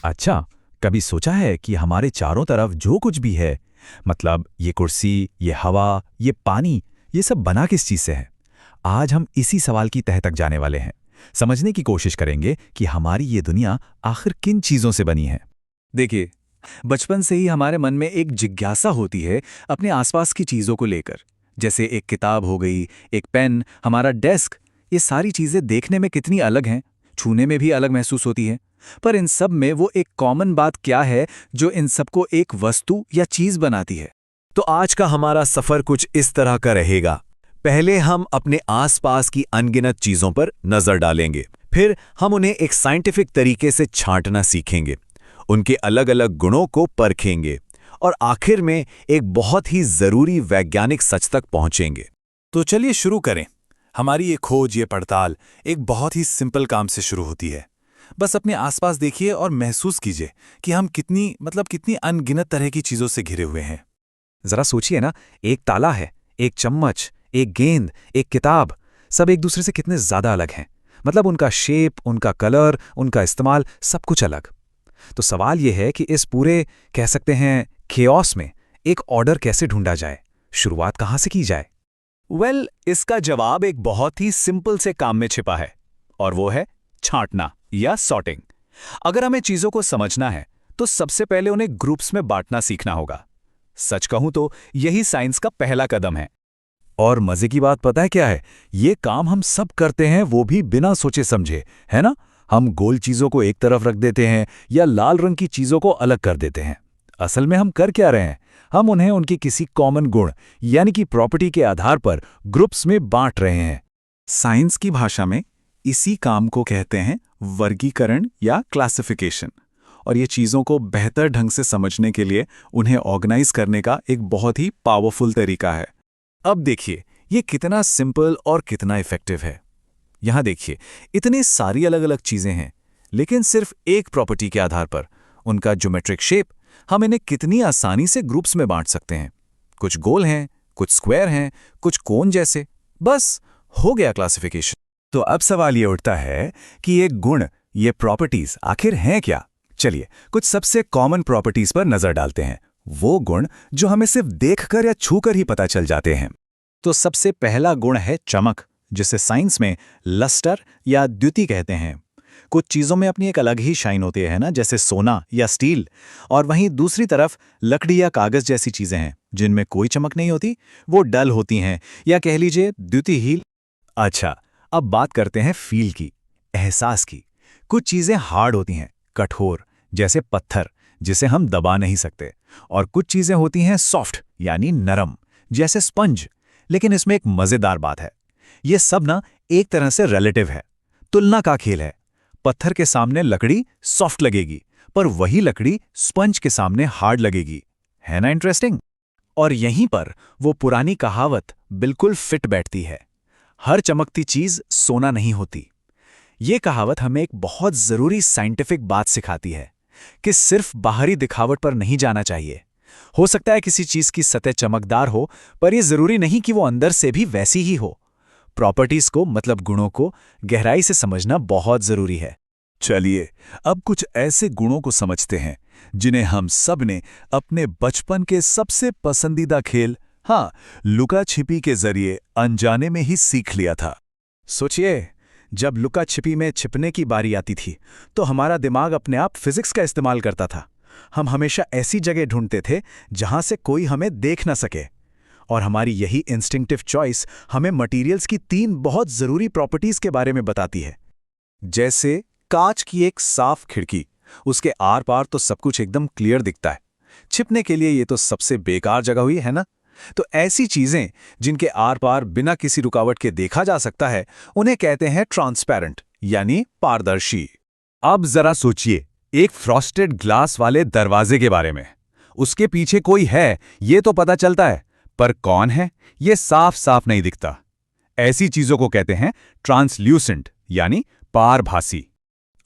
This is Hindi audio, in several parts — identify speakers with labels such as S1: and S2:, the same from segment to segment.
S1: अच्छा, कभी सोचा है कि हमारे चारों तरफ जो कुछ भी है, मतलब ये कुर्सी, ये हवा, ये पानी, ये सब बना किस चीज से है? आज हम इसी सवाल की तह तक जाने वाले हैं। समझने की कोशिश करेंगे कि हमारी ये दुनिया आखिर किन चीजों से बनी है।
S2: देखिए, बचपन से ही हमारे मन में एक जिज्ञासा होती है अपने आसपास की चीज़ों को लेकर। जैसे एक किताब हो गई, एक पेन, हमारा डेस्क। ये सारी चीज़ें देखने में कितनी अलग हैं, छूने में भी अलग महसूस होती हैं। पर इन सब में वो एक कॉमन बात क्या है जो इन सबको एक वस्तु या चीज़ बनाती है?
S3: तो आज का हमारा सफर कुछ इस तरह का रहेगा। पहले हम अपने आसपास की अनगिनत चीजों पर नजर डालेंगे, फिर हम उन्हें एक साइंटिफिक तरीके से छांटना सीखेंगे, उनके अलग अलग गुणों को परखेंगे और आखिर में एक बहुत ही जरूरी वैज्ञानिक सच तक पहुंचेंगे।
S4: तो चलिए शुरू करें। हमारी ये खोज, ये पड़ताल एक बहुत ही सिंपल काम से शुरू होती है। बस अपने आसपास देखिए और महसूस कीजिए कि हम कितनी अनगिनत तरह की चीजों से घिरे हुए हैं।
S2: जरा सोचिए ना, एक ताला है, एक चम्मच, एक गेंद, एक किताब, सब एक दूसरे से कितने ज्यादा अलग हैं। मतलब उनका शेप, उनका कलर, उनका इस्तेमाल, सब कुछ अलग। तो सवाल यह है कि इस पूरे, कह सकते हैं, खेओस में एक ऑर्डर कैसे ढूंढा जाए? शुरुआत कहां से की जाए?
S3: इसका जवाब एक बहुत ही सिंपल से काम में छिपा है, और वो है छांटना या सॉर्टिंग। अगर हमें चीजों को समझना है तो सबसे पहले उन्हें ग्रुप्स में बांटना सीखना होगा। सच कहूं तो यही साइंस का पहला कदम है।
S1: और मजे की बात पता है क्या है? ये काम हम सब करते हैं, वो भी बिना सोचे समझे, है ना? हम गोल चीजों को एक तरफ रख देते हैं या लाल रंग की चीजों को अलग कर देते हैं। असल में हम कर क्या रहे हैं? हम उन्हें उनकी किसी कॉमन गुण यानी कि प्रॉपर्टी के आधार पर ग्रुप्स में बांट रहे हैं।
S4: साइंस की भाषा में इसी काम को कहते हैं वर्गीकरण या क्लासिफिकेशन। और ये चीज़ों को बेहतर ढंग से समझने के लिए उन्हें ऑर्गेनाइज करने का एक बहुत ही पावरफुल तरीका है। अब देखिए ये कितना सिंपल और कितना इफेक्टिव है। यहां देखिए, इतनी सारी अलग अलग चीजें हैं, लेकिन सिर्फ एक प्रॉपर्टी के आधार पर उनका ज्योमेट्रिक शेप, हम इन्हें कितनी आसानी से ग्रुप्स में बांट सकते हैं। कुछ गोल हैं, कुछ स्क्वायर हैं, कुछ कोन जैसे। बस हो गया क्लासिफिकेशन।
S3: तो अब सवाल ये उठता है कि ये गुण, ये प्रॉपर्टीज आखिर हैं क्या? चलिए कुछ सबसे कॉमन प्रॉपर्टीज पर नजर डालते हैं, वो गुण जो हमें सिर्फ देखकर या छूकर ही पता चल जाते हैं।
S2: तो सबसे पहला गुण है चमक, जिसे साइंस में लस्टर या द्युति कहते हैं। कुछ चीज़ों में अपनी एक अलग ही शाइन होती है ना, जैसे सोना या स्टील। और वहीं दूसरी तरफ लकड़ी या कागज़ जैसी चीज़ें हैं जिनमें कोई चमक नहीं होती, वो डल होती हैं, या कह लीजिए द्युतिहीन।
S3: अच्छा, अब बात करते हैं फील की, एहसास की। कुछ चीजें हार्ड होती हैं, कठोर, जैसे पत्थर, जिसे हम दबा नहीं सकते। और कुछ चीजें होती हैं सॉफ्ट यानी नरम, जैसे स्पंज। लेकिन इसमें एक मजेदार बात है, ये सब ना एक तरह से रिलेटिव है, तुलना का खेल है। पत्थर के सामने लकड़ी सॉफ्ट लगेगी, पर वही लकड़ी स्पंज के सामने हार्ड लगेगी। है ना इंटरेस्टिंग? और यहीं पर वो पुरानी कहावत बिल्कुल फिट बैठती है, हर चमकती चीज सोना नहीं होती। ये कहावत हमें एक बहुत जरूरी साइंटिफिक बात सिखाती है कि सिर्फ बाहरी दिखावट पर नहीं जाना चाहिए। हो सकता है किसी चीज की सतह चमकदार हो, पर यह जरूरी नहीं कि वो अंदर से भी वैसी ही हो। प्रॉपर्टीज को, मतलब गुणों को, गहराई से समझना बहुत जरूरी है।
S4: चलिए अब कुछ ऐसे गुणों को समझते हैं जिन्हें हम सब ने अपने बचपन के सबसे पसंदीदा खेल, हाँ, लुका छिपी के जरिए अनजाने में ही सीख लिया था।
S2: सोचिए, जब लुका छिपी में छिपने की बारी आती थी तो हमारा दिमाग अपने आप फिजिक्स का इस्तेमाल करता था। हम हमेशा ऐसी जगह ढूंढते थे जहां से कोई हमें देख ना सके। और हमारी यही इंस्टिंक्टिव चॉइस हमें मटेरियल्स की 3 बहुत जरूरी प्रॉपर्टीज के बारे में बताती है। जैसे कांच की एक साफ खिड़की, उसके आर पार तो सब कुछ एकदम क्लियर दिखता है। छिपने के लिए ये तो सबसे बेकार जगह हुई है ना। तो ऐसी चीजें जिनके आर पार बिना किसी रुकावट के देखा जा सकता है, उन्हें कहते हैं ट्रांसपेरेंट यानी पारदर्शी।
S3: अब जरा सोचिए एक फ्रॉस्टेड ग्लास वाले दरवाजे के बारे में। उसके पीछे कोई है ये तो पता चलता है, पर कौन है ये साफ साफ नहीं दिखता। ऐसी चीजों को कहते हैं ट्रांसल्यूसेंट यानी पारभासी।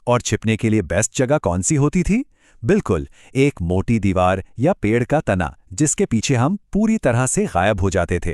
S3: और छिपने के लिए बेस्ट जगह कौन सी होती थी? बिल्कुल, एक मोटी दीवार या पेड़ का तना, जिसके पीछे हम पूरी तरह से गायब हो जाते थे।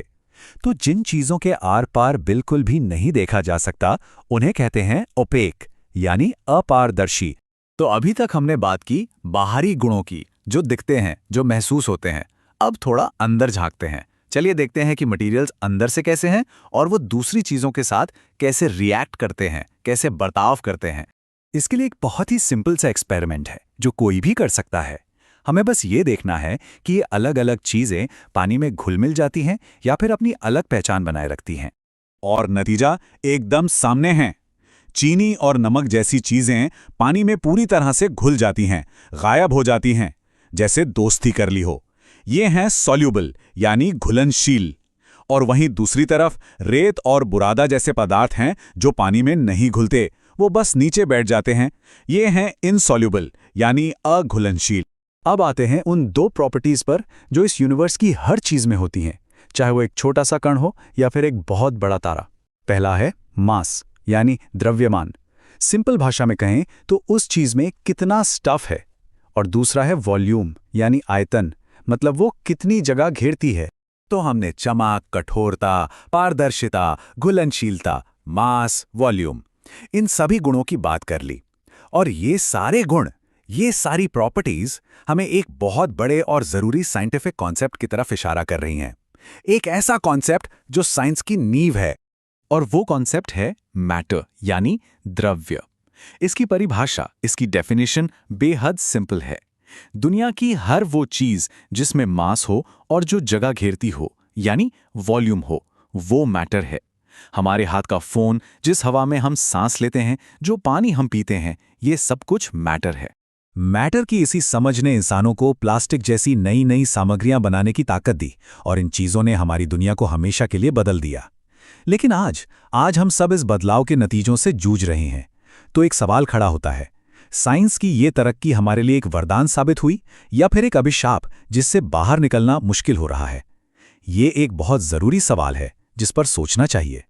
S3: तो जिन चीजों के आर पार बिल्कुल भी नहीं देखा जा सकता, उन्हें कहते हैं ओपेक यानी अपारदर्शी। तो अभी तक हमने बात की बाहरी गुणों की, जो दिखते हैं, जो महसूस होते हैं। अब थोड़ा अंदर झांकते हैं। चलिए देखते हैं कि मटेरियल्स अंदर से कैसे हैं और वो दूसरी चीज़ों के साथ कैसे रिएक्ट करते हैं, कैसे बर्ताव करते हैं। इसके लिए एक बहुत ही सिंपल सा एक्सपेरिमेंट है जो कोई भी कर सकता है। हमें बस ये देखना है कि ये अलग अलग चीज़ें पानी में घुल मिल जाती हैं या फिर अपनी अलग पहचान बनाए रखती हैं।
S4: और नतीजा एकदम सामने है। चीनी और नमक जैसी चीजें पानी में पूरी तरह से घुल जाती हैं, गायब हो जाती हैं, जैसे दोस्ती कर ली हो। ये हैं सॉल्यूबल यानी घुलनशील। और वहीं दूसरी तरफ रेत और बुरादा जैसे पदार्थ हैं जो पानी में नहीं घुलते, वो बस नीचे बैठ जाते हैं। ये हैं इनसॉल्यूबल यानी अघुलनशील।
S3: अब आते हैं उन दो प्रॉपर्टीज पर जो इस यूनिवर्स की हर चीज में होती हैं, चाहे वो एक छोटा सा कण हो या फिर एक बहुत बड़ा तारा। पहला है मास यानी द्रव्यमान। सिंपल भाषा में कहें तो उस चीज में कितना स्टफ है। और दूसरा है वॉल्यूम यानी आयतन, मतलब वो कितनी जगह घेरती है। तो हमने चमक, कठोरता, पारदर्शिता, घुलनशीलता, मास, वॉल्यूम, इन सभी गुणों की बात कर ली। और ये सारे गुण, ये सारी प्रॉपर्टीज हमें एक बहुत बड़े और जरूरी साइंटिफिक कॉन्सेप्ट की तरफ इशारा कर रही हैं। एक ऐसा कॉन्सेप्ट जो साइंस की नींव है, और वो कॉन्सेप्ट है मैटर यानी द्रव्य। इसकी परिभाषा, इसकी डेफिनेशन बेहद सिंपल है। दुनिया की हर वो चीज जिसमें मास हो और जो जगह घेरती हो यानी वॉल्यूम हो, वो मैटर है। हमारे हाथ का फोन, जिस हवा में हम सांस लेते हैं, जो पानी हम पीते हैं, ये सब कुछ मैटर है।
S2: मैटर की इसी समझ ने इंसानों को प्लास्टिक जैसी नई नई सामग्रियां बनाने की ताकत दी और इन चीजों ने हमारी दुनिया को हमेशा के लिए बदल दिया। लेकिन आज हम सब इस बदलाव के नतीजों से जूझ रहे हैं। तो एक सवाल खड़ा होता है, साइंस की ये तरक्की हमारे लिए एक वरदान साबित हुई या फिर एक अभिशाप जिससे बाहर निकलना मुश्किल हो रहा है? ये एक बहुत जरूरी सवाल है जिस पर सोचना चाहिए।